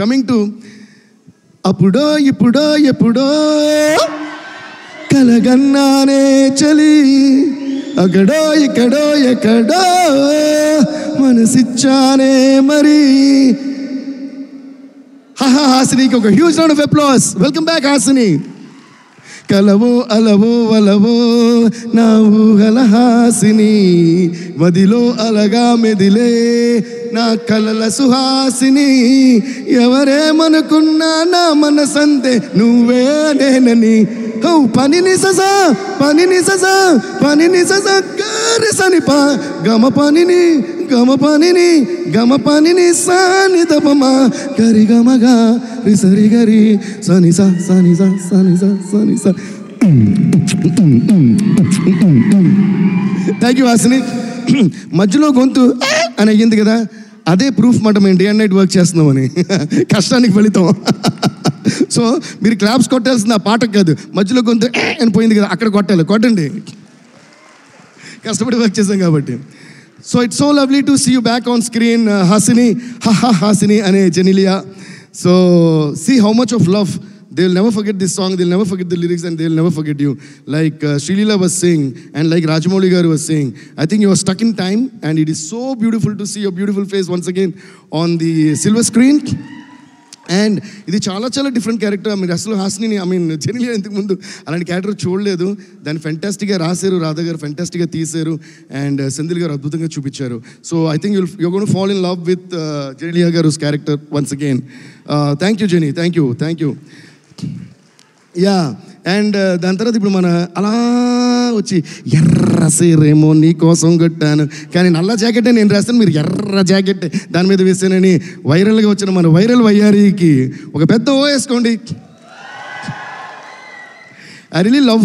Coming to అప్పుడో ఇప్పుడో ఎప్పుడో కలగన్నానే చలి, అక్కడో ఇక్కడో ఎక్కడో మనసిచ్చానే మరి. హాసినికి ఒక huge round of applause. Welcome back Hasini. కలవో అలవో వలవో నా ఊహల హాసిని, మదిలో అలగా మెదిలే నా కలల సుహాసిని. ఎవరేమనుకున్నా నా మనసంతే నువ్వే నేనని. పనిని ససా పనిని ససా పనిని ససా గారి పా గమ పనిని గమ పనిని గమ పనిని సాని దపమా గరి గమగా రి సరి గరి సని సా సని సా సని సా సని సా. Thank you Hasini. మధ్యలో గొంతు అని అయ్యింది కదా, అదే ప్రూఫ్ మాట మేము డే అండ్ నైట్ వర్క్ చేస్తున్నామని, కష్టానికి ఫలితం. సో మీరు క్లాప్స్ కొట్టాల్సింది ఆ పాటకు కాదు, మధ్యలో గొంతు అని పోయింది కదా అక్కడ కొట్టాలి. కొట్టండి, కష్టపడి వర్క్ చేసాం కాబట్టి. So it's so lovely to see you back on screen Hasini. Hasini అనే Genelia. So see how much of love. They will never forget this song, they will never forget the lyrics, and they will never forget you. Like Srilila was saying, and like Rajamouli garu was saying, I think you are stuck in time, and it is so beautiful to see your beautiful face once again on the silver screen. And ఇది చాలా చాలా different character. మీరు అసలు హాసిని జెనిలియా ఇంతకు ముందు అలాంటి character చూడలేదు. దాన్ని ఫెంటాస్టిక్గా రాశారు, రాధా గారు ఫెంటాస్టిక్గా తీశారు, అండ్ సెంధిల్ గారు అద్భుతంగా చూపించారు. So I think you're gonna fall in love with Genelia గారు character once again. Thank you Genie, thank you, thank you. Yeah, and దాని తర్వాత ఇప్పుడు మన అలా వచ్చి ఎర్ర సీరేమో నీ కోసం కొట్టాను, కానీ నల్ల జాకెటే నేను రాస్తాను, మీరు ఎర్ర జాకెట్ దాని మీద వేసానని వైరల్గా వచ్చిన మన వైరల్ వయ్యారికి ఒక పెద్ద ఓ వేసుకోండి. I really love